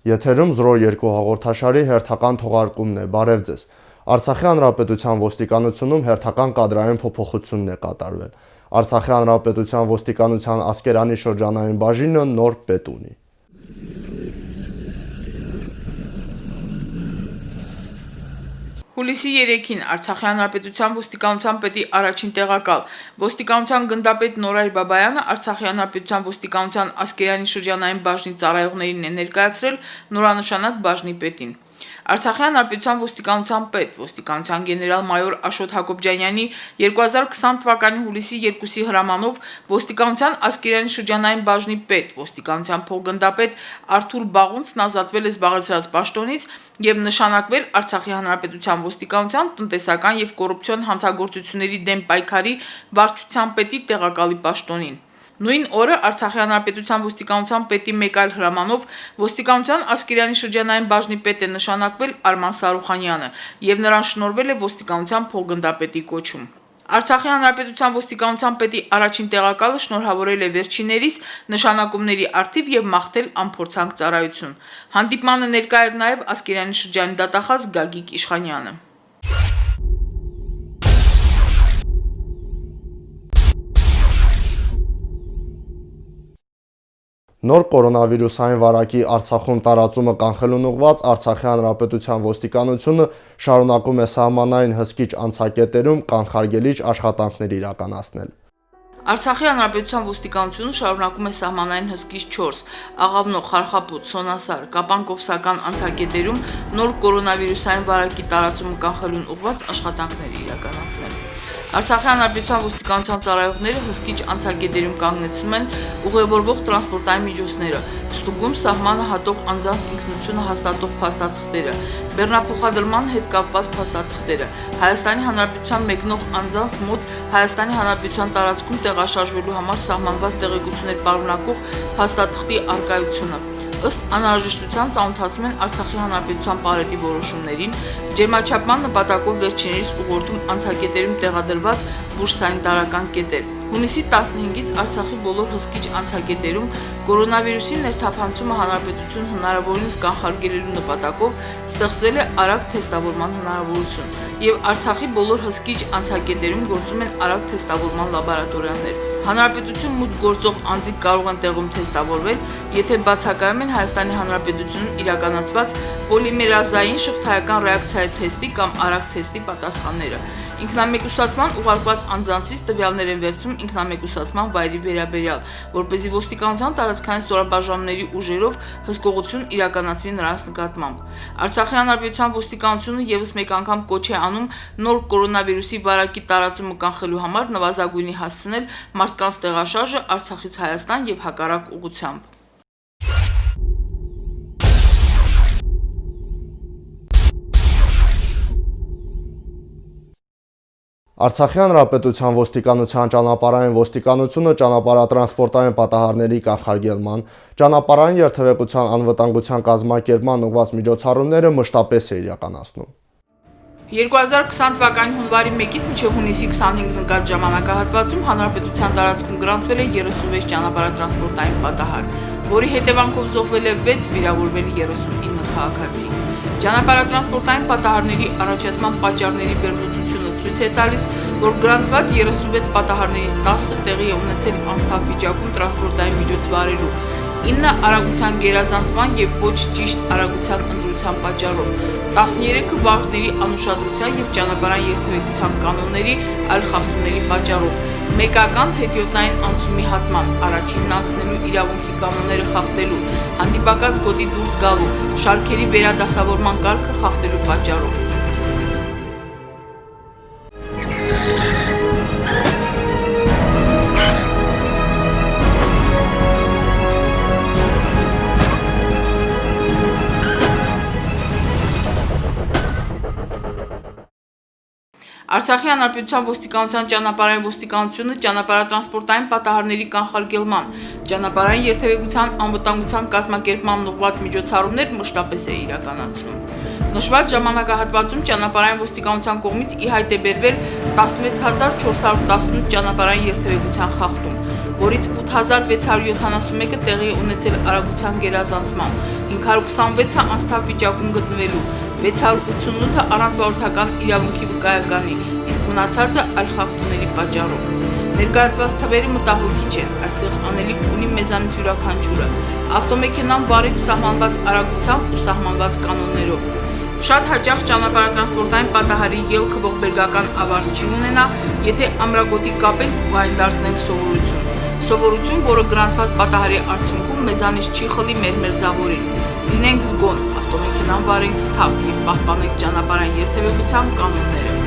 Եթերում 02 հաղորդաշարի հերթական թողարկումն է, բարև ձեզ։ Արցախի հանրապետության ոստիկանությունում հերթական կադրային փոփոխությունն է կատարվել։ Արցախի հանրապետության ոստիկանության Ասկերանի շրջանային բաժինը նոր պետ ունի։ Հուլիսի 3-ին Արցախի հանրապետության ոստիկանության պետի առաջին տեղակալ ոստիկանության գնդապետ Նորայր Բաբայանը Արցախի հանրապետության ոստիկանության Ասկերանի շրջանային բաժնի ծառայողներին է ներկայացրել նորանշանակ բաժնի պետին։ Արցախի հանրապետության ոստիկանության պետ ոստիկանության գեներալ-մայոր Աշոտ Հակոբյանյանի 2020 թվականի հուլիսի 2-ի հրամանով ոստիկանության Ասկերանի շրջանային բաժնի պետ ոստիկանության փոխգնդապետ Արթուր Բաղունցն ազատվել է զբաղեցրած պաշտոնից եւ նշանակվել Արցախի հանրապետության ոստիկանության տնտեսական եւ կոռուպցիոն հանցագործությունների դեմ պայքարի վարչության պետի տեղակալի պաշտոնին։ Նույն օրը Արցախի հանրապետության ոստիկանության պետի մեկ այլ հրամանով ոստիկանության Ասկերանի շրջանային բաժնի պետ է նշանակվել Արման Սարուխանյանը եւ նրան շնորհվել է ոստիկանության փոխգնդապետի կոչում։ Արցախի հանրապետության ոստիկանության պետի առաջին տեղակալը շնորհավորել է վերջիներիս նշանակումների արդիվ եւ մաղթել անփորձանք ծառայություն։ Հանդիպմանը ներկա էր նաեւ Ասկերանի շրջանի դատախազ Գագիկ Իշխանյանը։ Նոր կորոնավիրուսային վարակի Արցախում տարածումը կանխելուն ուղղված Արցախի հանրապետության ոստիկանությունը շարունակում է սահմանային հսկիչ անցակետերում կանխարգելիչ աշխատանքներ իրականացնել։ Արցախի հանրապետության ոստիկանությունը շարունակում է սահմանային հսկիչ 4 Աղավնո, Խարխապուտ, Սոնասար, Կապան-Կոպսական անցակետերում նոր կորոնավիրուսային վարակի տարածումը կանխելուն ուղղված աշխատանքներ իրականացնել։ Արցախի հանրապետության ոստիկանության ծառայողները հսկիչ անցակետերում կանգնեցնում են ուղևորվող տրանսպորտային միջոցները, ստուգում սահմանը հատող անձանց ինքնությունը հաստատող փաստաթղթերը, բեռնափոխադրման հետ կապված փաստաթղթերը, Հայաստանի Հանրապետության մեկնող անձանց մոտ Հայաստանի Հանրապետության տարածքում տեղաշարժվելու համար սահմանված տեղեկություններ պարունակող փաստաթղթի առկայությունը։ Ըստ անհրաժեշտության ծանոթացում են Արցախի հանրապետության պարետի որոշումներին, ջերմաչափման նպատակով վերջիներիս ուղղորդում անցակետերում տեղադրված բուրսանիտարական կետեր։ Հունիսի 15-ից Արցախի բոլոր հսկիչ անցակետերում կորոնավիրուսի ներթափանցումը հանրապետություն հնարավորինս կանխարգելելու նպատակով ստեղծվել է արագ թեստավորման հնարավորություն, եւ Արցախի բոլոր հսկիչ անցակետերում գործում են արագ թեստավորման լաբորատորիաներ։ Հանրապետություն մուտք գործող անձիկ կարող են տեղում թեստավորվել, եթե բացակայում են Հայաստանի Հանրապետությունում իրականացված պոլիմերազային շղթայական ռեակցիայի թեստի կամ արագ թեստի պատասխանները։ Ինքնամեկուսացման ուղարկված անձանցից տվյալներ են վերցվում ինքնամեկուսացման վայրի վերաբերյալ, որպեսզի ոստիկանության տարածքային ստորաբաժանումների ուժերով հսկողություն իրականացվի նրանց նկատմամբ։ Արցախի հանրապետության ոստիկանությունը եւս մեկ անգամ կոչ է անում նոր կորոնավիրուսի վարակի տարածումը կանխելու համար նվազագույնի հասցնել մարդկանց տեղաշարժը Արցախից Հայաստան եւ հակառակ ուղղությամբ։ Արցախի հանրապետության ոստիկանության ճանապարհային ոստիկանությունը ճանապարհատրանսպորտային պատահարների կանխարգելման, ճանապարհային երթևեկության անվտանգության կազմակերպման ուղղված միջոցառումները մշտապես է իրականացնում։ 2020 թվականի հունվարի 1-ից մինչև հունիսի 25-ն ընկած ժամանակահատվածում հանրապետության տարածքում գրանցվել է 36 ճանապարհատրանսպորտային պատահար, որի հետևանքով զոհվել է 6, վիրավորվել 39 քաղաքացի։ Ճանապարհատրանսպորտային պատահարների առաջացման պատճառների վերլուծությունը ցույց է տալիս, որ գրանցված 36 պատահարներից 10-ը տեղի է ունեցել անստապ վիճակում տրանսպորտային միջոց վարելու, 9 արագության գերազանցման եւ ոչ ճիշտ արագության ընտրության պատճառով, 13-ը վարորդների անուշադրության եւ ճանապարհային երթևեկության կանոնների այլ խախտումների պատճառով, մեկական հետիոտնային անցումի հատման, առաջինն անցնելու իրավունքի կանոնները խախտելու, հանդիպակաց գոտի դուրս գալու, շարքերի վերադասավորման կարգը խախտելու պատճառով։ Արցախի հանրապետության ոստիկանության ճանապարհային ոստիկանությունը ճանապարհատրանսպորտային պատահարների կանխարգելման, ճանապարհային երթևեկության անվտանգության կազմակերպման ուղղված միջոցառումներ մշտապես է իրականացնում։ Նշված ժամանակահատվածում ճանապարհային ոստիկանության կողմից ի հայտ է բերվել 16418 ճանապարհային երթևեկության խախտում, որից 8671-ը տեղի է ունեցել արագության գերազանցման, 526-ը անսթափ վիճակում գտնվելու, 688-ը առանց վարորդական իրավունքի վկայականի, իսկ մնացածը այլ խախտումների պատճառով։ Ներկայացված թվերը մտահոգիչ են, այստեղ անելիք ունի մեզանից յուրաքանչյուրը, ավտոմեքենան վարեք սահմանված արագությամբ ու սահմանված կանոններով։ Շատ հաճախ ճանապարհատրանսպորտային պատահարի ելքը ողբերգական ավարտ չի ունենա, եթե ամրագոտի կապենք ու այն դարձնենք սովորություն։ Սովորություն, որը գրանցված պատահարի արդյունքում մեզանից չի խլի մեր մերձավորին։ Լինենք զգոն, ավտոմեքենան վարենք սթափ և պահպանենք ճանապարհային երթևեկության կանոնները։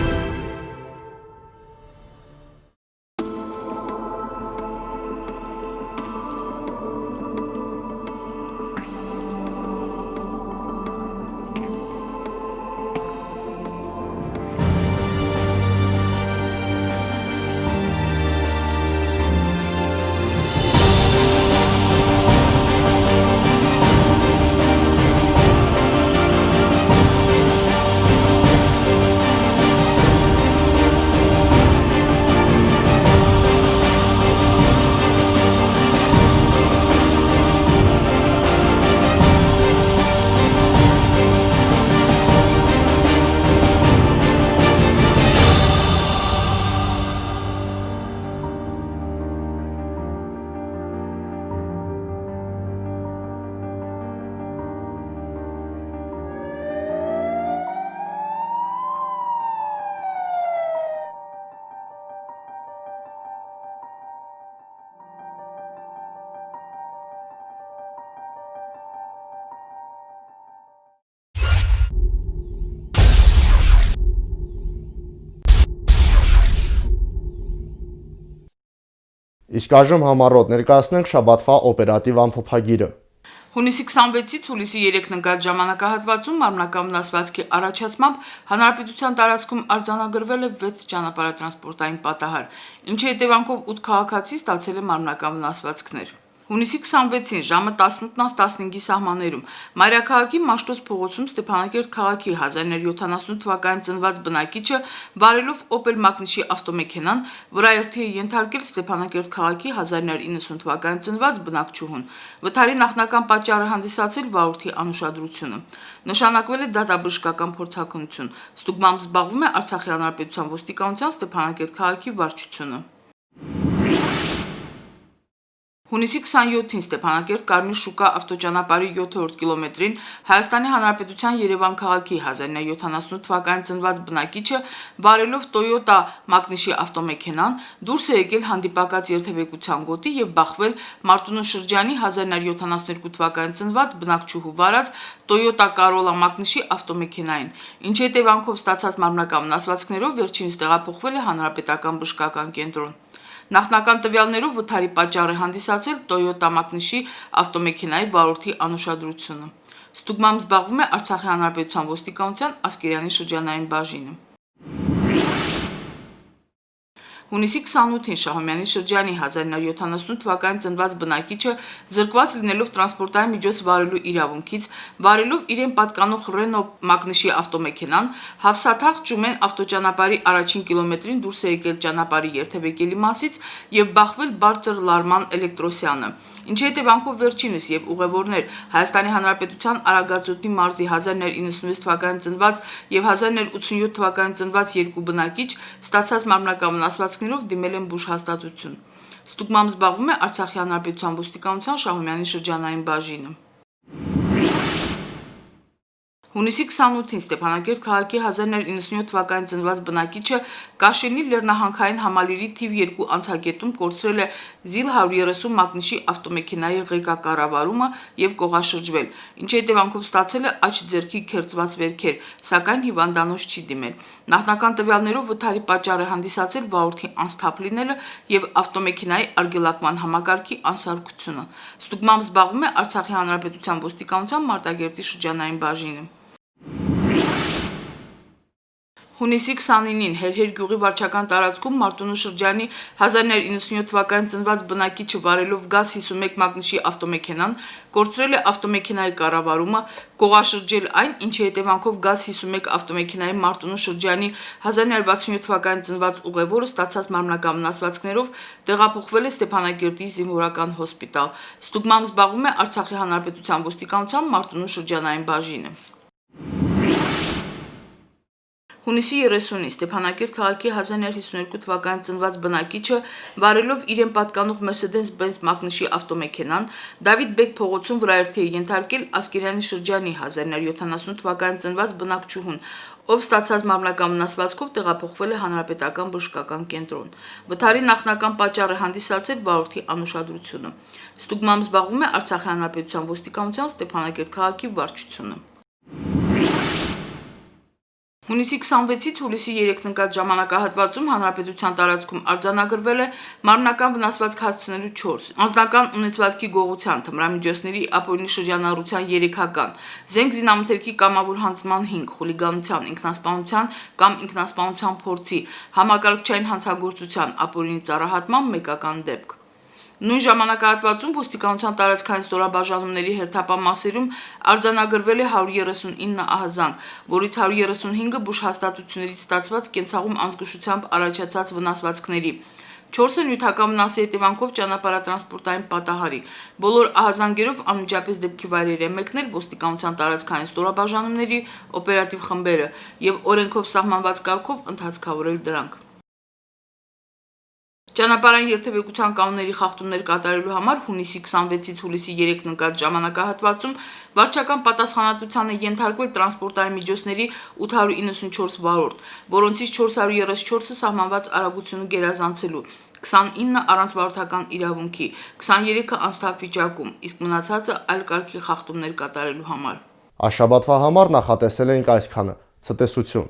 Իսկ այժմ համառոտ ներկայացնենք շաբաթվա օպերատիվ ամփոփագիրը։ Հունիսի 26-ից հուլիսի 3 ընկած ժամանակահատվածում մարմնական վնասվածքի առաջացմամբ հանրապետության տարածքում արձանագրվել է 6 ճանապարհատրանսպորտային պատահար, ինչի հետևանքով 8 քաղաքացի ստացել է մարմնական վնասվածքներ։ Հունիսի 26-ին ժամը 18:15-ի սահմաններում Մայրաքաղաքի Մաշտոց փողոցում Ստեփանակերտ քաղաքի 1978 թվականին ծնված բնակիչը վարելով Opel Magnishi ավտոմեքենան վրաերթի է ենթարկել Ստեփանակերտ քաղաքի 1990 թվականին ծնված բնակչուհուն։ Վթարի նախնական պատճառը հանդիսացել վարորդի անուշադրությունը։ Նշանակվել է դատաբժշկական փորձաքննություն։ Ստուգմամբ զբաղվում է Արցախի հանրապետության ոստիկանության Ստեփանակերտ քաղաքի վարչությունը։ Հունիսի 27-ին Ստեփանակերտ Կարմիր շուկա ավտոճանապարհի 7-րդ կիլոմետրին Հայաստանի Հանրապետության Երևան քաղաքի 1978 թվականին ծնված բնակիչը վարելով Toyota Magnishi ավտոմեքենան դուրս է եկել հանդիպակաց երթևեկության գոտի եւ բախվել Մարտունու շրջանի 1972 թվականին ծնված բնակչուհու վարած Toyota Corolla Magnishi ավտոմեքենային, ինչի հետևանքով ստացած մարմնական վնասվածքներով վերջինս տեղափոխվել է հանրապետական բժշկական կենտրոն։ Նախնական տվյալներով վթարի պատճառ է հանդիսացել Toyota Magnishi ավտոմեքենայի վարորդի անուշադրությունը։ Ստուգմամբ զբաղվում է Արցախի հանրապետության ոստիկանության Ասկերանի շրջանային բաժինը։ Հունիսի 28-ին Շահումյանի շրջանի 1978 թվականին ծնված բնակիչը զրկված լինելով տրանսպորտային միջոց վարելու իրավունքից, վարելով իրեն պատկանող Renault Magnishi ավտոմեքենան, Հավսաթաղ Ճումեն ավտոճանապարհի առաջին կիլոմետրին դուրս է եկել ճանապարհի երթևեկելի մասից եւ բախվել բարձր լարման էլեկտրոսյանը, ինչի հետևանքով վերջինս եւ ուղևորներ Հայաստանի Հանրապետության Արագածոտնի մարզի 1996 թվականին ծնված եւ 1987 թվականին ծնված երկու բնակիչ ստացած մարմնական վնասվածքներով դիմել են բուժհաստատություն։ Ստուգմամբ զբաղվում է Արցախի Հանրապետության ոստիկանության Շահումյանի շրջանային բաժինը։ Հունիսի 28-ին Ստեփանակերտ քաղաքի 1997 թվականին ծնված բնակիչը Կաշենի լեռնահանքային համալիրի թիվ 2 անցակետում կորցրել է ZIL 130 Magnishi ավտոմեքենայի ղեկակառավարումը եւ կողաշրջվել, ինչի հետևանքով ստացել է աջ ձեռքի քերծված վերքեր, սակայն հիվանդանոց չի դիմել։ Նախնական տվյալներով վթարի պատճառ է հանդիսացել վարորդի անսթափ լինելը եւ ավտոմեքենայի արգելակման համակարգի անսարքությունը։ Ստուգմամբ զբաղվում է Արցախի Հանրապետության ոստիկանության Մարտակերտի շրջանային բաժինը։ Հունիսի 29-ին Հերհեր գյուղի վարչական տարածքում Մարտունու շրջանի 1997 թվականին ծնված բնակիչը վարելով գազ 51 մագնիսի ավտոմեքենան կորցրել է ավտոմեքենայի կառավարումը, կողաշրջել այն, ինչի հետևանքով գազ 51 ավտոմեքենայի Մարտունու շրջանի 1967 թվականին ծնված ուղևորը ստացած մարմնական վնասվածքներով տեղափոխվել է Ստեփանակերտի զինվորական հոսպիտալ։ Ստուգմամբ զբաղվում է Արցախի հանրապետության ոստիկանության Մարտունու շրջանային բաժինը։ Հունիսի 30-ին Ստեփանակերտ քաղաքի 1952 թվականին ծնված բնակիչը վարելով իրեն պատկանող Mercedes-Benz մագնիսի ավտոմեքենան Դավիթ Բեկ փողոցում վրայերթի է ենթարկել Ասկերյանի շրջանի 1978 թվականին ծնված բնակչուհուն, ով ստացած մարմնական վնասվածքով տեղափոխվել է հանրապետական բժշկական կենտրոն։ Վթարի նախնական պատճառ է հանդիսացել վարորդի անուշադրությունը։ Ստուգմամբ զբաղվում է Արցախի հանրապետության ոստիկանության Ստեփանակերտ քաղաքի վարչությունը։ Հունիսի 26-ից հուլիսի 3 ընկած ժամանակահատվածում հանրապետության տարածքում արձանագրվել է մարմնական վնասվածք հասցնելու 4, անձնական ունեցվածքի գողության, թմրամիջոցների ապօրինի շրջանառության 3-ական, զենք զինամթերքի կամավոր հանձնման 5, խուլիգանության, ինքնասպանության կամ ինքնասպանության փորձի, համակարգչային հանցագործության, ապօրինի ծառահատման 1-ական դեպք։ Նույն ժամանակահատվածում ոստիկանության տարածքային ստորաբաժանումների հերթապամասերում արձանագրվել է 139 ահազանգ, որից 135-ը բուժհաստատություններից ստացված կենցաղում անզգուշությամբ առաջացած վնասվածքների, 4-ը նյութական վնասի հետևանքով ճանապարհատրանսպորտային պատահարի։ Բոլոր ահազանգերով անմիջապես դեպքի վայրեր է մեկնել ոստիկանության տարածքային ստորաբաժանումների օպերատիվ խմբերը եւ օրենքով սահմանված կարգով ընթացքավորել դրանք։ Ճանապարհային երթևեկության կանոնների խախտումներ կատարելու համար հունիսի 26-ից հուլիսի 3 ընկած ժամանակահատվածում վարչական պատասխանատվության է ենթարկվել տրանսպորտային միջոցների 894 վարորդ, որոնցից 434-ը սահմանված արագությունը գերազանցելու, 29-ը առանց վարորդական իրավունքի, 23-ը անսթափ վիճակում, իսկ մնացածը այլ կարգի խախտումներ կատարելու համար։ Այս շաբաթվա համար նախատեսել էինք այսքանը։ Ցտեսություն։